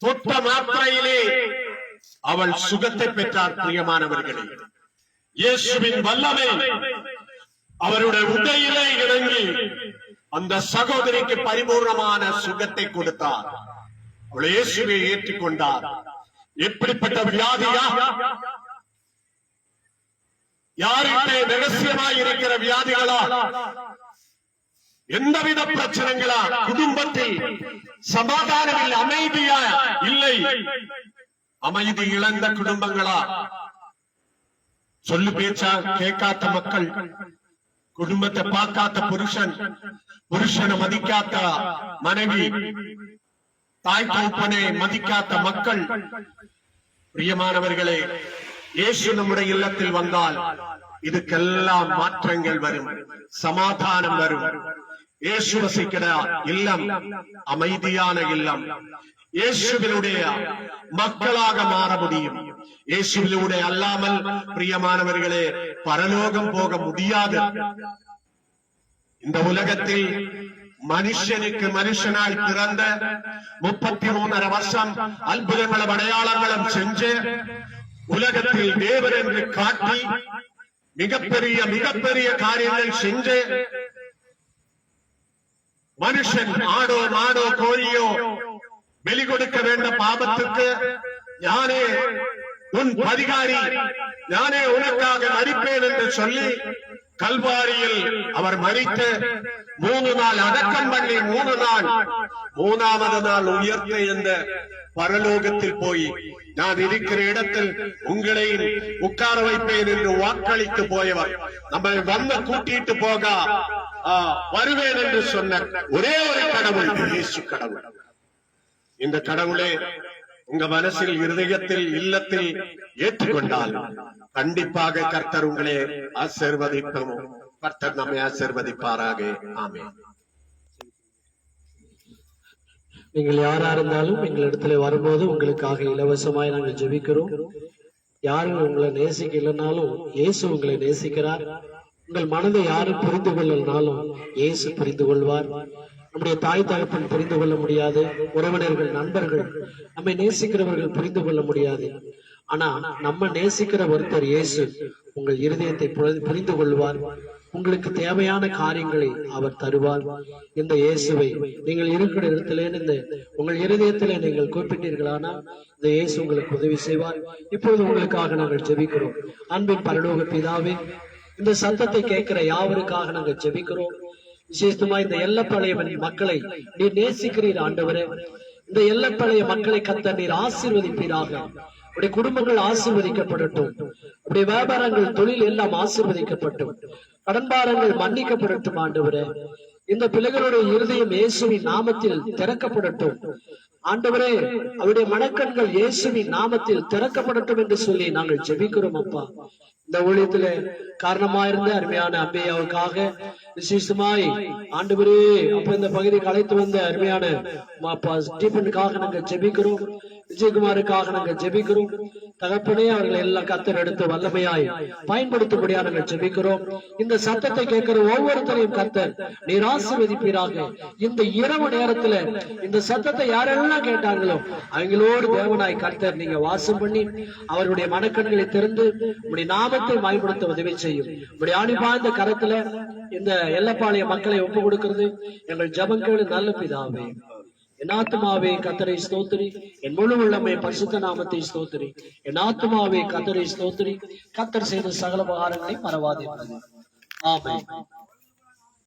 தொட்ட மாத்திரையிலே அவள் சுகத்தை பெற்றார். பிரியமானவர்களே, இயேசுவின் வல்லமை அவருடைய உடையிலே இறங்கி அந்த சகோதரிக்கு பரிபூர்ணமான சுகத்தை கொடுத்தார். அவள் இயேசுவை ஏற்றுக்கொண்டார். எப்படிப்பட்ட வியாதியா? யார்கிட்ட ரகசியமாய் இருக்கிற வியாதிகளா? எந்தவித பிரச்சனைகளா? குடும்பத்தில் சமாதானம் இல்லை, அமைதியா இல்லை, அமைதி இழந்த குடும்பங்களா? சொல்லு பேச்சா கேட்காத மக்கள், குடும்பத்தை பார்க்காத புருஷன், புருஷனை மதிக்காத மனைவி, தாய் தகப்பனை மதிக்காத மக்கள். பிரியமானவர்களே, இயேசு நம்முடைய இல்லத்தில் வந்தால் இதுக்கெல்லாம் மாற்றங்கள் வரும், சமாதானம் வரும். இயேசு வசிக்கிற இல்லம் அமைதியான இல்லம். இயேசுவினுடைய மக்களாக மாற முடியும். இயேசுவிலூടെ அல்லாமல் பிரியமானவர்களே பரலோகம் போக முடியாது. இந்த உலகத்தில் மனுஷனுக்கு மனுஷனாய் பிறந்த 33.5 வருஷம் அற்புதங்களும் அடையாளங்களும் செஞ்சு உலகத்தில் தேவர் என்று காட்டி மிகப்பெரிய மிகப்பெரிய காரியங்கள் செஞ்சு மனுஷன் ஆடோ மாடோ கோழியோ வெளி கொடுக்க வேண்ட பாபத்துக்கு ஞானே உன் பரிகாரி, ஞானே உனக்காக மரிப்பேன் என்று சொல்லி கல்வாரியில் அவர் மரித்து 3 நாள் அடக்கம் பண்ணி 3 நாள் 3ஆவது நாள் உயர்த்த இந்த பரலோகத்தில் போய் நான் இருக்கிற இடத்தில் உங்களை உட்கார வைப்பேன் என்று வாக்களித்து போயவர், நம்மை வந்து கூட்டிட்டு போக வருவேன் என்று சொன்ன ஒரே ஒரு கடவுள் இயேசு கடவுள். இந்த கடவுளே உங்க மனசில், இருதயத்தில், இல்லத்தில் ஏற்றுக்கொண்டால் கண்டிப்பாக கர்த்தர் உங்களை ஆசீர்வதிப்போம். கர்த்தர் நம்மை ஆசீர்வதிப்பாராக. ஆமென். நீங்கள் யாரா இருந்தாலும் எங்களிடத்துல வரும்போது உங்களுக்காக இலவசமாய் நாங்கள் ஜெபிக்கிறோம். யாரும் உங்களை நேசிக்க இல்லைனாலும் இயேசு உங்களை நேசிக்கிறார். உங்கள் மனதை யாரும் புரிந்து கொள்ளனாலும் இயேசு புரிந்து கொள்வார். நம்முடைய தாய் தகப்பன் புரிந்து கொள்ள முடியாது, உறவினர்கள், நண்பர்கள், நம்மை நேசிக்கிறவர்கள் புரிந்து கொள்ள முடியாது. ஆனா நம்ம நேசிக்கிற ஒருத்தர் இயேசு உங்கள் இருதயத்தை புரிந்து கொள்வார். உங்களுக்கு தேவையான காரியங்களை அவர் தருவார். இந்த இயேசுவை நீங்கள் இருக்கிற இடத்திலே உங்கள் இருதயத்திலே நீங்கள் கூப்பிட்டீர்களானா இந்த இயேசு உங்களுக்கு உதவி செய்வார். இப்பொழுது உங்களுக்காக நாங்கள் ஜெபிக்கிறோம். அன்பின் பரலோக பிதாவே, இந்த சத்தத்தை கேட்கிற யாவருக்காக நாங்கள் ஜெபிக்கிறோம். விசேஷமா இந்த எல்லப்பழைய மக்களை நீர் நேசிக்கிறீர் ஆண்டவரே. இந்த எல்லப்பழைய மக்களை கர்த்தர் நீர் ஆசீர்வதிப்பீராக. உடைய குடும்பங்கள் ஆசீர்வதிக்கப்படட்டும். உடைய வியாபாரங்கள், தொழில் எல்லாம் ஆசீர்வதிக்கப்பட்டும். கடன்பாரங்கள் மன்னிக்கப்படட்டும் ஆண்டவரே. இந்த பிள்ளைகளுடைய இருதயம் இயேசுவின் நாமத்தில் திறக்கப்படட்டும் ஆண்டவரே. அவருடைய மனக்கண்கள் இயேசுவின் நாமத்தில் திறக்கப்படட்டும் என்று சொல்லி நாங்கள் ஜெபிக்கிறோம் அப்பா. இந்த ஊழியத்துல காரணமாயிருந்த அருமையான அம்பையாவுக்காக விசேஷமாய் ஆண்டவரே அப்ப இந்த பகுதிக்கு அழைத்து வந்த அருமையான ஸ்டீபனுக்காக நாங்கள் ஜெபிக்கிறோம். விஜயகுமாருக்காக நாங்கள் ஜெபிக்கிறோம். தகப்பனே, அவர்களை எல்லாம் கர்த்தர் எடுத்து வல்லமையாய் பயன்படுத்தும்படியா நாங்கள் ஜெபிக்கிறோம். இந்த சத்தத்தை கேட்கிற ஒவ்வொருத்தரையும் கர்த்தர் நீர் ஆசீர்வதிப்பீராக. இந்த இரவு நேரத்துல இந்த சத்தத்தை யாரெல்லாம் கேட்டாங்களோ அவங்களோடு தேவனாய் கர்த்தர் நீங்க வாசம் பண்ணி அவருடைய மனக்கண்களை திறந்து உடைய நாமத்தை பயன்படுத்த உதவி செய்யும். உடைய ஆணிபாய்ந்த கரத்துல இந்த எல்லப்பாளைய மக்களை ஒப்பு கொடுக்கிறது எங்கள் ஜபங்கள் நல்ல பிதாவே. என் ஆத்துமாவே கர்த்தரை ஸ்தோத்திரி, என் முழு உள்ளமை பரிசுத்த நாமத்தை ஸ்தோத்திரி. என் ஆத்துமாவே கர்த்தரை ஸ்தோத்திரி, கர்த்தர் செய்த சகல உபகாரங்களை மறவாதே. ஆமென்.